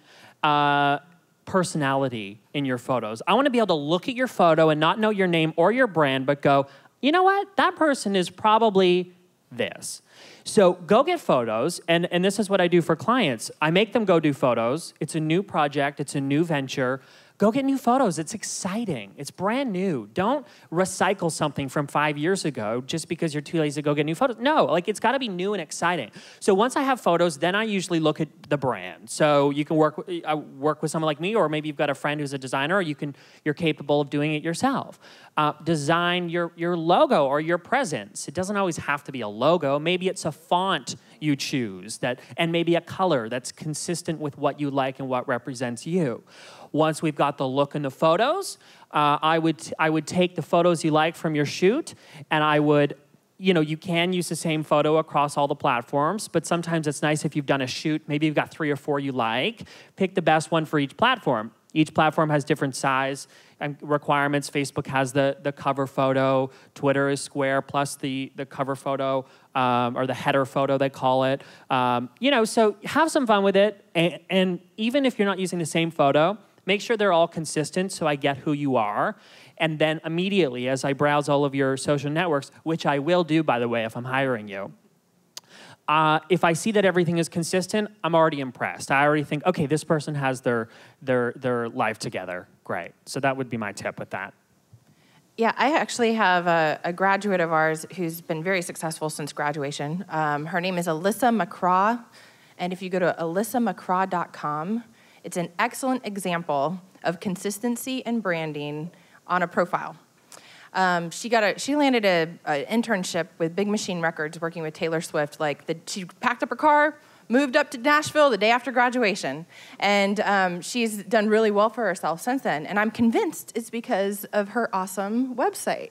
personality in your photos. I want to be able to look at your photo and not know your name or your brand, but go, you know what? That person is probably this. So go get photos, and this is what I do for clients. I make them go do photos. It's a new project. It's a new venture. Go get new photos. It's exciting. It's brand new. Don't recycle something from 5 years ago just because you're too lazy to go get new photos. No, it's got to be new and exciting. So once I have photos, then I usually look at the brand. So you can work with someone like me, or maybe you've got a friend who's a designer, or you're capable of doing it yourself. Design your logo or your presence. It doesn't always have to be a logo. Maybe it's a font you choose, and maybe a color that's consistent with what you like and what represents you. Once we've got the look in the photos, I would take the photos you like from your shoot, and I would, you can use the same photo across all the platforms, but sometimes it's nice if you've done a shoot, maybe you've got 3 or 4 you like, pick the best one for each platform. Each platform has different size and requirements. Facebook has the cover photo. Twitter is square plus the cover photo, or the header photo, they call it. So have some fun with it. And even if you're not using the same photo, make sure they're all consistent so I get who you are. And then immediately, as I browse all of your social networks, which I will do, by the way, if I'm hiring you, if I see that everything is consistent, I'm already impressed. I already think, okay, this person has their life together. Great. So that would be my tip with that. Yeah, I actually have a graduate of ours who's been very successful since graduation. Her name is Alyssa McCraw. And if you go to alyssamccraw.com, it's an excellent example of consistency and branding on a profile. She landed an internship with Big Machine Records working with Taylor Swift. She packed up her car, moved up to Nashville the day after graduation, and she's done really well for herself since then. And I'm convinced it's because of her awesome website.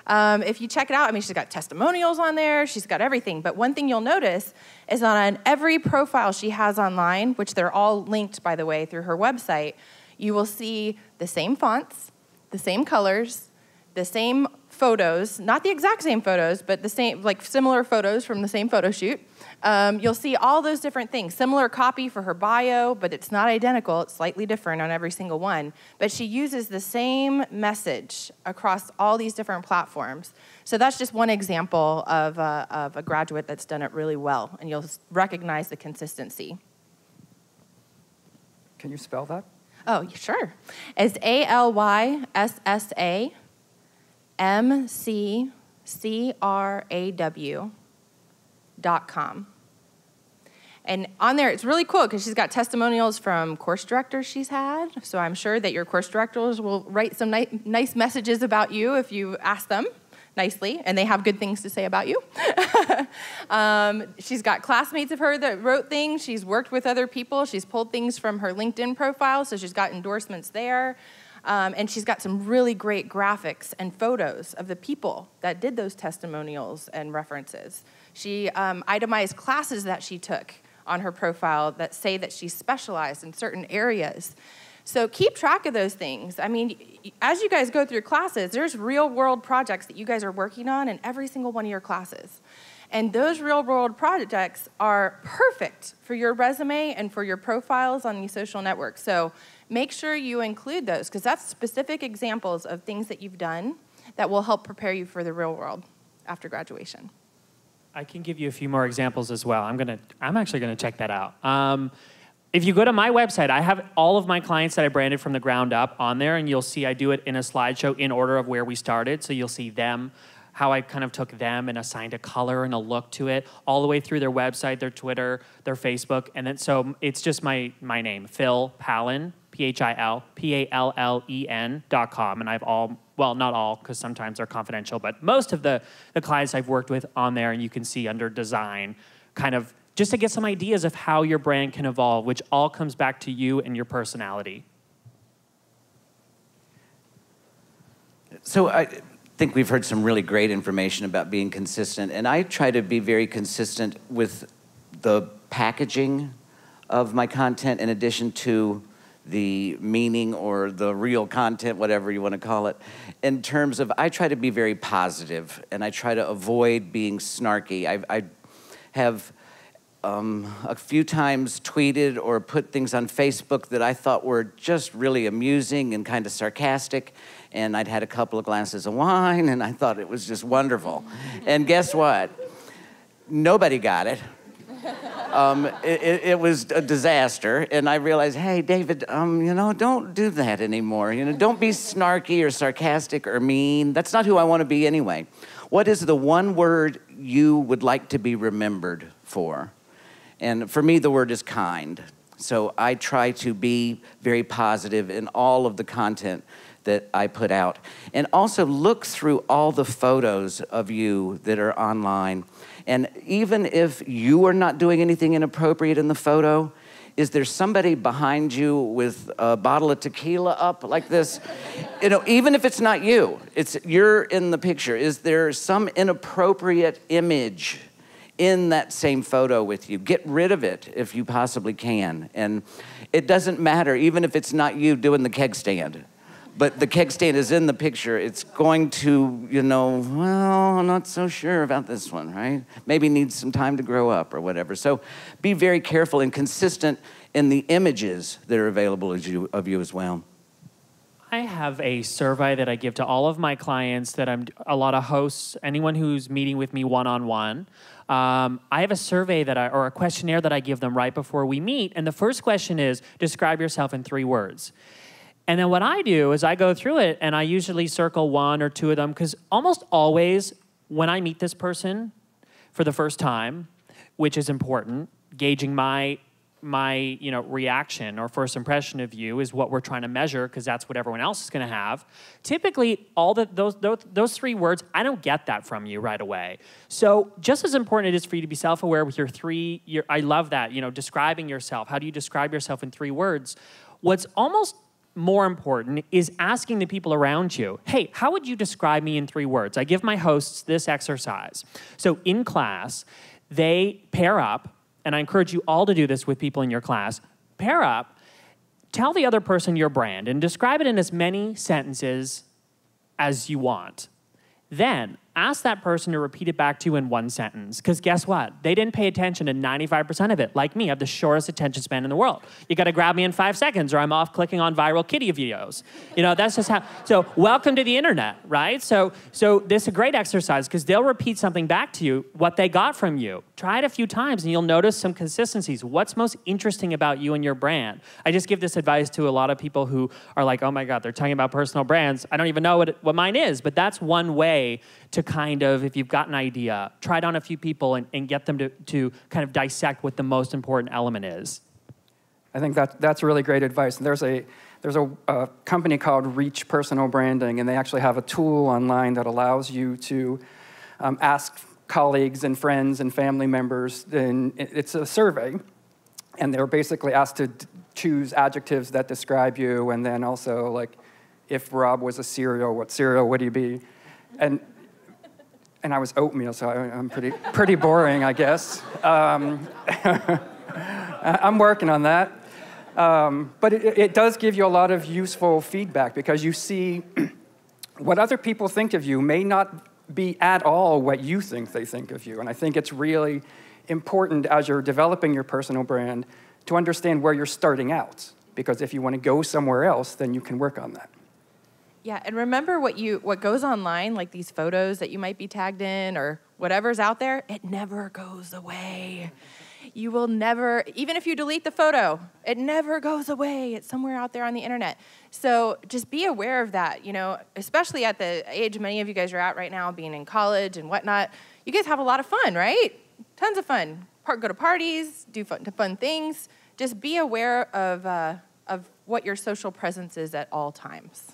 If you check it out, she's got testimonials on there, she's got everything. But one thing you'll notice is on every profile she has online, which they're all linked, by the way, through her website, you will see the same fonts, the same colors, the same photos, not the exact same photos, but the same, similar photos from the same photo shoot. You'll see all those different things. Similar copy for her bio, but it's not identical. It's slightly different on every single one. But she uses the same message across all these different platforms. So that's just one example of a graduate that's done it really well, and you'll recognize the consistency. Can you spell that? Oh, sure. It's ALYSSAMCCRAW.com. And on there, it's really cool because she's got testimonials from course directors she's had. So I'm sure that your course directors will write some nice messages about you if you ask them nicely, and they have good things to say about you. She's got classmates of her that wrote things. She's worked with other people. She's pulled things from her LinkedIn profile, so she's got endorsements there. And she's got some really great graphics and photos of the people that did those testimonials and references. She itemized classes that she took on her profile that say that she's specialized in certain areas. So keep track of those things. As you guys go through classes, there's real-world projects that you guys are working on in every single one of your classes. And those real-world projects are perfect for your resume and for your profiles on these social networks. So make sure you include those, because that's specific examples of things that you've done that will help prepare you for the real world after graduation. I can give you a few more examples as well. I'm actually gonna check that out. If you go to my website, I have all of my clients that I branded from the ground up on there, and you'll see I do it in a slideshow in order of where we started. So you'll see them, how I kind of took them and assigned a color and a look to it, all the way through their website, their Twitter, their Facebook, and then so it's just my name, Phil Pallen, PhilPallen.com, and I've all, well, not all, because sometimes they're confidential, but most of the clients I've worked with on there, and you can see under design, kind of just to get some ideas of how your brand can evolve, which all comes back to you and your personality. So I think we've heard some really great information about being consistent, and I try to be very consistent with the packaging of my content in addition to the meaning or the real content, whatever you want to call it, in terms of I try to be very positive, and I try to avoid being snarky. I have a few times tweeted or put things on Facebook that I thought were just really amusing and kind of sarcastic, and I'd had a couple of glasses of wine, and I thought it was just wonderful. And guess what? Nobody got it. It was a disaster, and I realized, hey, David, don't do that anymore. Don't be snarky or sarcastic or mean. That's not who I want to be anyway. What is the one word you would like to be remembered for? And for me, the word is kind. So I try to be very positive in all of the content that I put out. And also look through all the photos of you that are online. And even if you are not doing anything inappropriate in the photo, is there somebody behind you with a bottle of tequila up like this? Even if it's not you, you're in the picture. Is there some inappropriate image in that same photo with you? Get rid of it if you possibly can. And it doesn't matter, even if it's not you doing the keg stand. But the keg stand is in the picture. It's going to, well, I'm not so sure about this one, right? Maybe needs some time to grow up or whatever. So be very careful and consistent in the images that are available of you as well. I have a survey that I give to all of my clients a lot of hosts, anyone who's meeting with me one-on-one. I have a survey or a questionnaire that I give them right before we meet. And the first question is, describe yourself in 3 words. And then what I do is I go through it and I usually circle 1 or 2 of them, because almost always when I meet this person for the first time, which is important, gauging my reaction or first impression of you is what we're trying to measure, because that's what everyone else is going to have. Typically, those 3 words, I don't get that from you right away. So just as important it is for you to be self-aware with I love that, describing yourself. How do you describe yourself in 3 words? What's almost more important is asking the people around you, hey, how would you describe me in 3 words? I give my hosts this exercise. So in class, they pair up, and I encourage you all to do this with people in your class. Pair up, tell the other person your brand, and describe it in as many sentences as you want. Then ask that person to repeat it back to you in 1 sentence, because guess what? They didn't pay attention to 95% of it. Like me, I have the shortest attention span in the world. You got to grab me in 5 seconds, or I'm off clicking on viral kitty videos. That's just how. So welcome to the internet, right? So this is a great exercise, because they'll repeat something back to you, what they got from you. Try it a few times, and you'll notice some consistencies. What's most interesting about you and your brand? I just give this advice to a lot of people who are like, oh my God, they're talking about personal brands. I don't even know what mine is, but that's one way to kind of, if you've got an idea, try it on a few people and get them to kind of dissect what the most important element is. I think that's really great advice. There's a company called Reach Personal Branding, and they actually have a tool online that allows you to ask colleagues and friends and family members, and it's a survey, and they're basically asked to choose adjectives that describe you, and then also, like, if Rob was a cereal, what cereal would he be? And I was oatmeal, so I'm pretty boring, I guess. I'm working on that. But it does give you a lot of useful feedback, because you see what other people think of you may not be at all what you think they think of you. And I think it's really important as you're developing your personal brand to understand where you're starting out. Because if you want to go somewhere else, then you can work on that. Yeah, and remember what goes online, like these photos that you might be tagged in or whatever's out there, it never goes away. You will never, even if you delete the photo, it never goes away. It's somewhere out there on the internet. So just be aware of that, especially at the age many of you guys are at right now, being in college and whatnot. You guys have a lot of fun, right? Tons of fun. Go to parties, do fun things. Just be aware of what your social presence is at all times.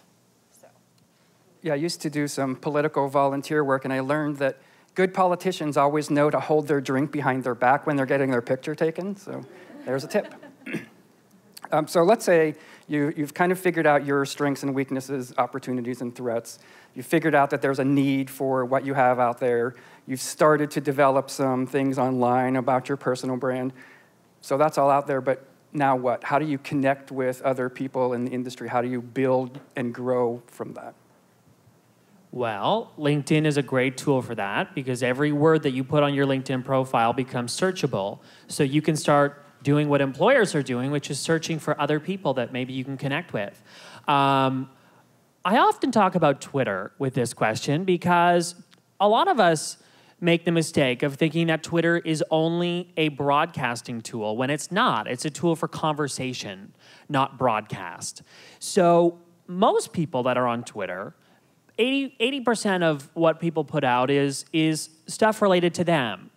Yeah, I used to do some political volunteer work, and I learned that good politicians always know to hold their drink behind their back when they're getting their picture taken, so there's a tip. So let's say you've kind of figured out your strengths and weaknesses, opportunities and threats. You've figured out that there's a need for what you have out there. You've started to develop some things online about your personal brand. So that's all out there, but now what? How do you connect with other people in the industry? How do you build and grow from that? Well, LinkedIn is a great tool for that because every word that you put on your LinkedIn profile becomes searchable. So you can start doing what employers are doing, which is searching for other people that maybe you can connect with. I often talk about Twitter with this question because a lot of us make the mistake of thinking that Twitter is only a broadcasting tool when it's not. It's a tool for conversation, not broadcast. So most people that are on Twitter, 80% of what people put out is stuff related to them.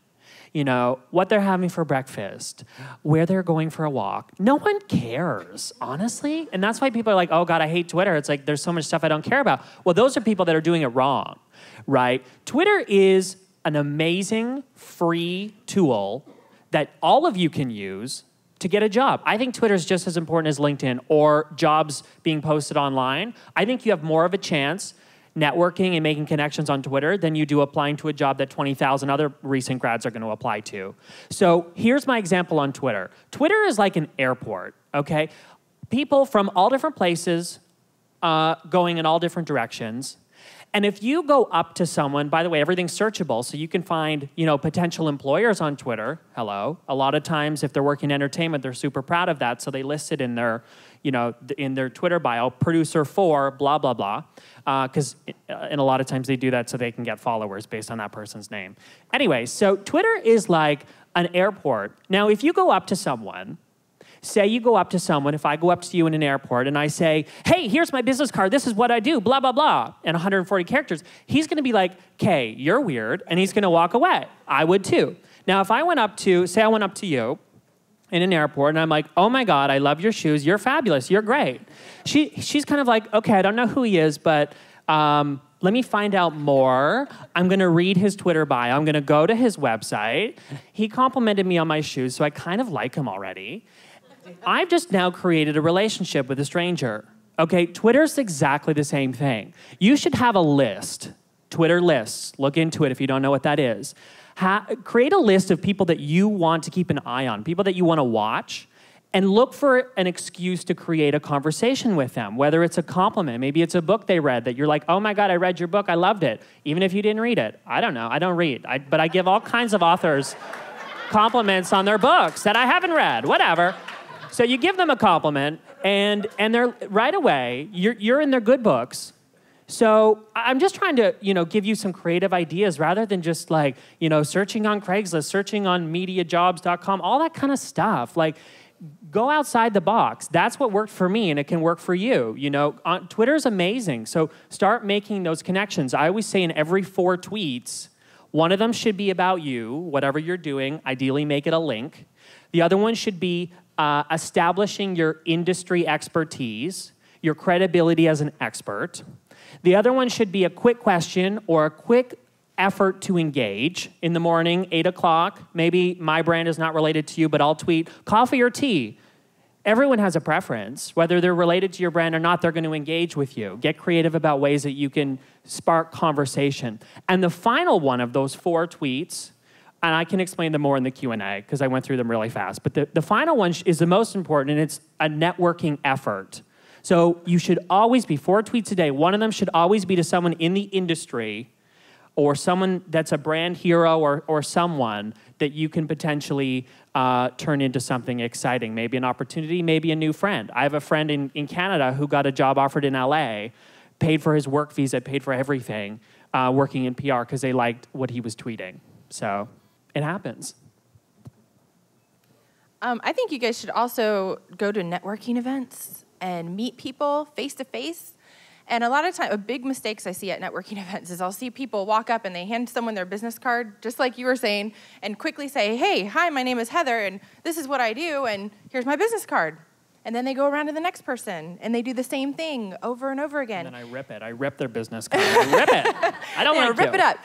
What they're having for breakfast, where they're going for a walk. No one cares, honestly. And that's why people are like, oh God, I hate Twitter. It's like, there's so much stuff I don't care about. Well, those are people that are doing it wrong, right? Twitter is an amazing free tool that all of you can use to get a job. I think Twitter is just as important as LinkedIn or jobs being posted online. I think you have more of a chance networking and making connections on Twitter than you do applying to a job that 20,000 other recent grads are going to apply to. So here's my example on Twitter. Twitter is like an airport, okay? People from all different places going in all different directions. And if you go up to someone, by the way, everything's searchable, so you can find, potential employers on Twitter. Hello. A lot of times, if they're working in entertainment, they're super proud of that, so they list it in their, in their Twitter bio, producer for blah, blah, blah. Because and a lot of times they do that so they can get followers based on that person's name. Anyway, so Twitter is like an airport. Now, if you go up to someone, say you go up to someone, if I go up to you in an airport and I say, hey, here's my business card, this is what I do, blah, blah, blah, and 140 characters, he's gonna be like, okay, you're weird, and he's gonna walk away. I would too. Now, if I went up to, say I went up to you in an airport and I'm like, oh my God, I love your shoes, you're fabulous, you're great. She's kind of like, okay, I don't know who he is, but let me find out more. I'm gonna read his Twitter bio, I'm gonna go to his website. He complimented me on my shoes, so I kind of like him already. I've just now created a relationship with a stranger. Okay, Twitter's exactly the same thing. You should have a list, Twitter lists. Look into it if you don't know what that is. Create a list of people that you want to keep an eye on, people that you want to watch, and look for an excuse to create a conversation with them, whether it's a compliment, maybe it's a book they read that you're like, oh my God, I read your book, I loved it, even if you didn't read it. I don't know, I don't read, but I give all kinds of authors compliments on their books that I haven't read, whatever. So you give them a compliment, and they're right away, you're in their good books. So I'm just trying to, give you some creative ideas rather than just like, searching on Craigslist, searching on mediajobs.com, all that kind of stuff. Like, go outside the box. That's what worked for me, and it can work for you. Twitter's amazing. So start making those connections. I always say in every 4 tweets, one of them should be about you, whatever you're doing. Ideally, make it a link. The other one should be establishing your industry expertise, your credibility as an expert. The other one should be a quick question or a quick effort to engage in the morning, 8 o'clock. Maybe my brand is not related to you, but I'll tweet coffee or tea. Everyone has a preference. Whether they're related to your brand or not, they're going to engage with you. Get creative about ways that you can spark conversation. And the final one of those 4 tweets, and I can explain them more in the Q&A because I went through them really fast, but the final one is the most important, and it's a networking effort. So you should always be 4 tweets a day. One of them should always be to someone in the industry or someone that's a brand hero or someone that you can potentially turn into something exciting, maybe an opportunity, maybe a new friend. I have a friend in Canada who got a job offered in LA, paid for his work visa, paid for everything, working in PR because they liked what he was tweeting. So it happens. I think you guys should also go to networking events and meet people face to face. And a lot of time, big mistakes I see at networking events is I'll see people walk up and they hand someone their business card, just like you were saying, and quickly say, hey, hi, my name is Heather, and this is what I do, and here's my business card. And then they go around to the next person, and they do the same thing over and over again. And then I rip it. I rip their business card. I rip it. I don't like to. Rip it up.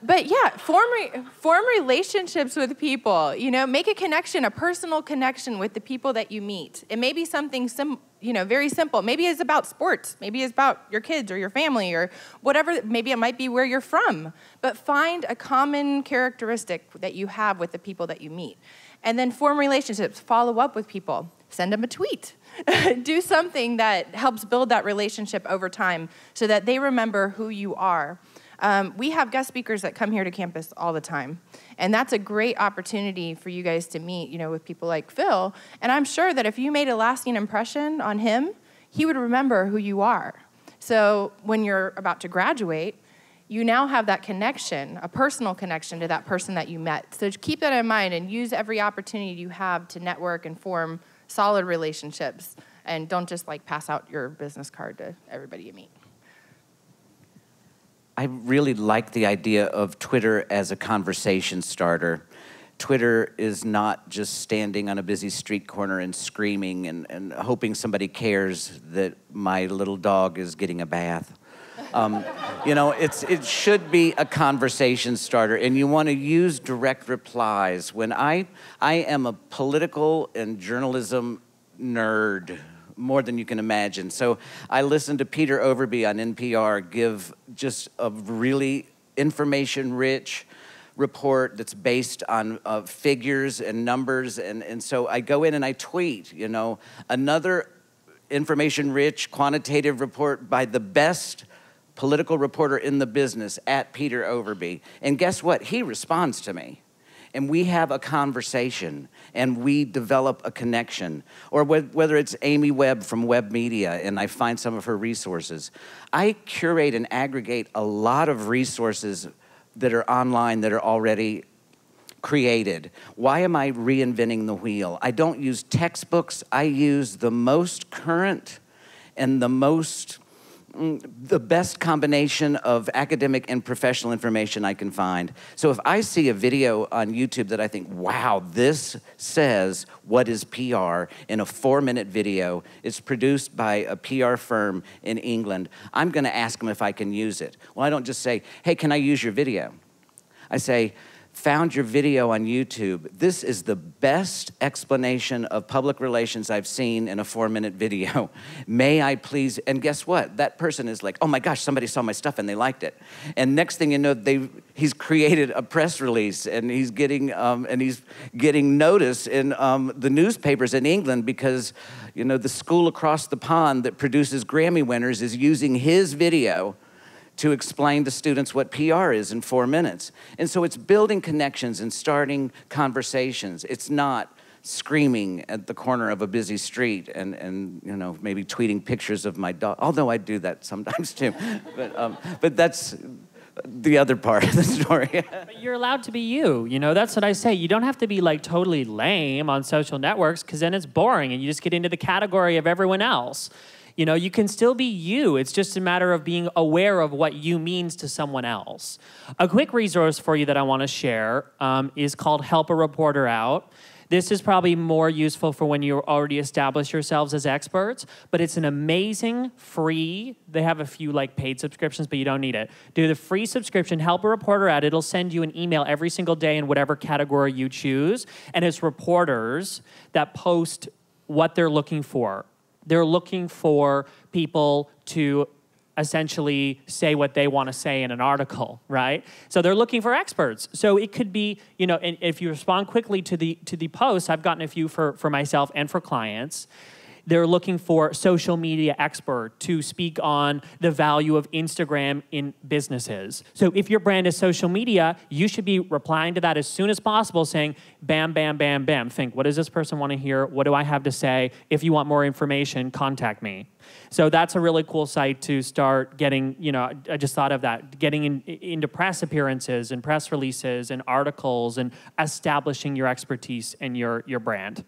But yeah, form relationships with people. You know, make a connection, a personal connection with the people that you meet. It may be something very simple. Maybe it's about sports. Maybe it's about your kids or your family or whatever. Maybe it might be where you're from. But find a common characteristic that you have with the people that you meet. And then form relationships. Follow up with people. Send them a tweet. Do something that helps build that relationship over time so that they remember who you are. We have guest speakers that come here to campus all the time. And that's a great opportunity for you guys to meet, with people like Phil. And I'm sure that if you made a lasting impression on him, he would remember who you are. So when you're about to graduate, you now have that connection, a personal connection to that person that you met. So keep that in mind and use every opportunity you have to network and form solid relationships. And don't just pass out your business card to everybody you meet. I really like the idea of Twitter as a conversation starter. Twitter is not just standing on a busy street corner and screaming and hoping somebody cares that my little dog is getting a bath. It should be a conversation starter, and you want to use direct replies. When I am a political and journalism nerd, more than you can imagine. So I listened to Peter Overby on NPR give just a really information-rich report that's based on figures and numbers. And so I go in and I tweet, another information-rich quantitative report by the best political reporter in the business at Peter Overby. And guess what? He responds to me. And we have a conversation, and we develop a connection. Or whether it's Amy Webb from Web Media, and I find some of her resources. I curate and aggregate a lot of resources that are online that are already created. Why am I reinventing the wheel? I don't use textbooks. I use the most current and the best combination of academic and professional information I can find. So if I see a video on YouTube that I think, wow, this says what is PR in a 4-minute video, it's produced by a PR firm in England, I'm gonna ask them if I can use it. Well, I don't just say, hey, can I use your video? I say, found your video on YouTube. This is the best explanation of public relations I've seen in a 4-minute video. May I please, and guess what? That person is like, oh my gosh, somebody saw my stuff and they liked it. And next thing you know, he's created a press release and he's getting notice in the newspapers in England because, the school across the pond that produces Grammy winners is using his video to explain to students what PR is in 4 minutes. And so it's building connections and starting conversations. It's not screaming at the corner of a busy street and maybe tweeting pictures of my dog, although I do that sometimes too. But that's the other part of the story. But you're allowed to be you. That's what I say. You don't have to be totally lame on social networks because then it's boring and you just get into the category of everyone else. You can still be you. It's just a matter of being aware of what you means to someone else. A quick resource for you that I want to share is called Help a Reporter Out. This is probably more useful for when you already established yourselves as experts, but it's an amazing free, they have a few paid subscriptions, but you don't need it. Do the free subscription, Help a Reporter Out. It'll send you an email every single day in whatever category you choose, and it's reporters that post what they're looking for. They're looking for people to essentially say what they want to say in an article, right? So they're looking for experts. So it could be, and if you respond quickly to the posts, I've gotten a few for myself and for clients. they're looking for social media expert to speak on the value of Instagram in businesses. So if your brand is social media, you should be replying to that as soon as possible, saying, bam, bam, bam, bam. Think, what does this person want to hear? What do I have to say? If you want more information, contact me. So that's a really cool site to start getting, I just thought of that, getting into press appearances and press releases and articles and establishing your expertise and your brand.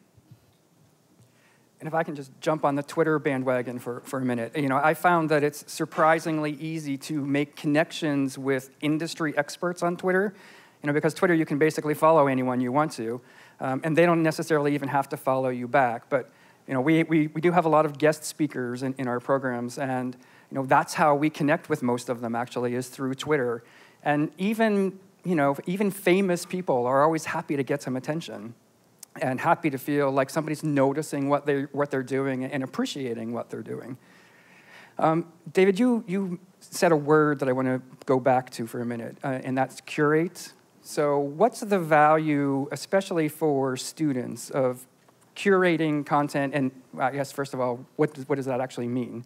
And if I can just jump on the Twitter bandwagon for a minute, I found that it's surprisingly easy to make connections with industry experts on Twitter, because Twitter, you can basically follow anyone you want to, and they don't necessarily even have to follow you back. But we do have a lot of guest speakers in our programs, and that's how we connect with most of them, actually, is through Twitter. And even famous people are always happy to get some attention and happy to feel like somebody's noticing what they're doing and appreciating what they're doing. David, you said a word that I want to go back to for a minute, and that's curate. So what's the value, especially for students, of curating content? And I guess, first of all, what does that actually mean?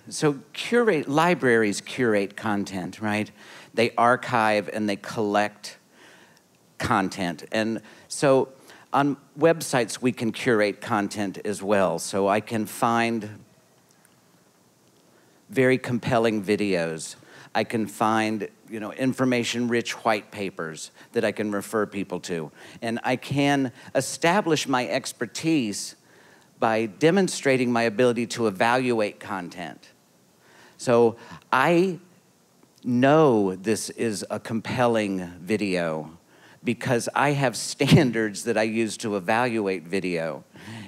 So libraries curate content, right? They archive and they collect content. And so on websites, we can curate content as well. So I can find very compelling videos. I can find, information-rich white papers that I can refer people to. And I can establish my expertise by demonstrating my ability to evaluate content. So I know this is a compelling video because I have standards that I use to evaluate video.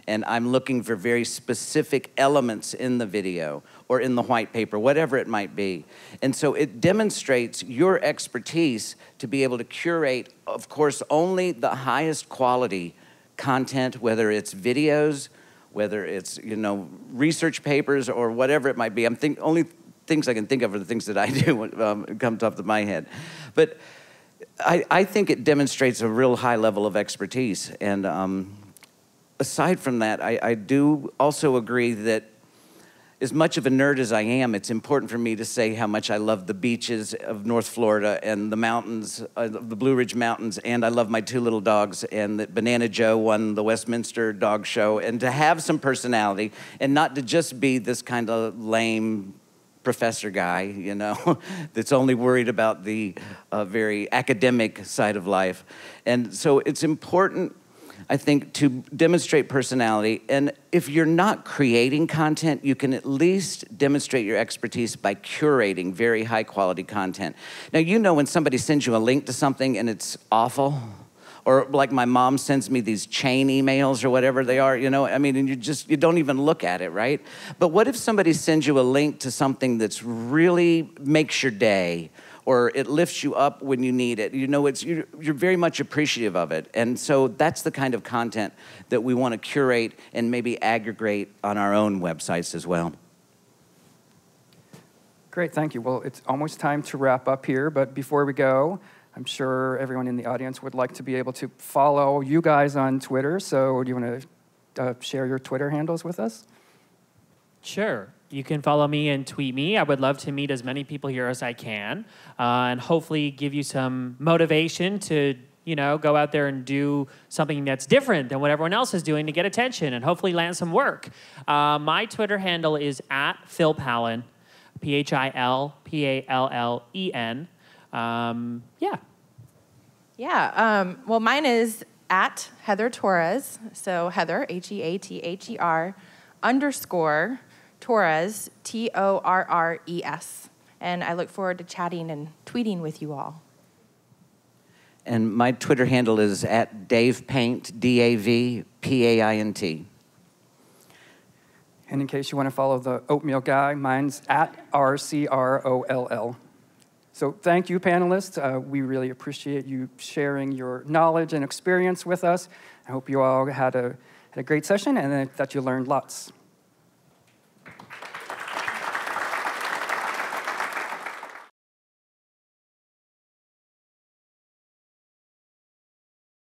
And I'm looking for very specific elements in the video or in the white paper, whatever it might be. And so it demonstrates your expertise to be able to curate, of course, only the highest quality content, whether it's videos, whether it's, research papers or whatever it might be. Only things I can think of are the things that I do when come top of my head. But I think it demonstrates a real high level of expertise. And aside from that, I do also agree that as much of a nerd as I am, it's important for me to say how much I love the beaches of North Florida and the mountains, the Blue Ridge Mountains, and I love my two little dogs, and that Banana Joe won the Westminster Dog Show, and to have some personality and not to just be this kind of lame professor guy, that's only worried about the very academic side of life. And so it's important, I think, to demonstrate personality. And if you're not creating content, you can at least demonstrate your expertise by curating very high quality content. Now, when somebody sends you a link to something and it's awful, or like my mom sends me these chain emails or whatever they are, and you don't even look at it, right? But what if somebody sends you a link to something that's really makes your day, or it lifts you up when you need it? You're very much appreciative of it. And so that's the kind of content that we want to curate and maybe aggregate on our own websites as well. Great, thank you. Well, it's almost time to wrap up here, but before we go, I'm sure everyone in the audience would like to be able to follow you guys on Twitter. So do you want to share your Twitter handles with us? Sure. You can follow me and tweet me. I would love to meet as many people here as I can, and hopefully give you some motivation to, go out there and do something that's different than what everyone else is doing to get attention and hopefully land some work. My Twitter handle is @PhilPallen, PhilPallen. Well, mine is @Heather Torres. So Heather, HeaTher, _ Torres, Torres. And I look forward to chatting and tweeting with you all. And my Twitter handle is @DavePaint, DAVPAINT. And in case you want to follow the oatmeal guy, mine's @RCROLL. So thank you, panelists. We really appreciate you sharing your knowledge and experience with us. I hope you all had a great session and that you learned lots.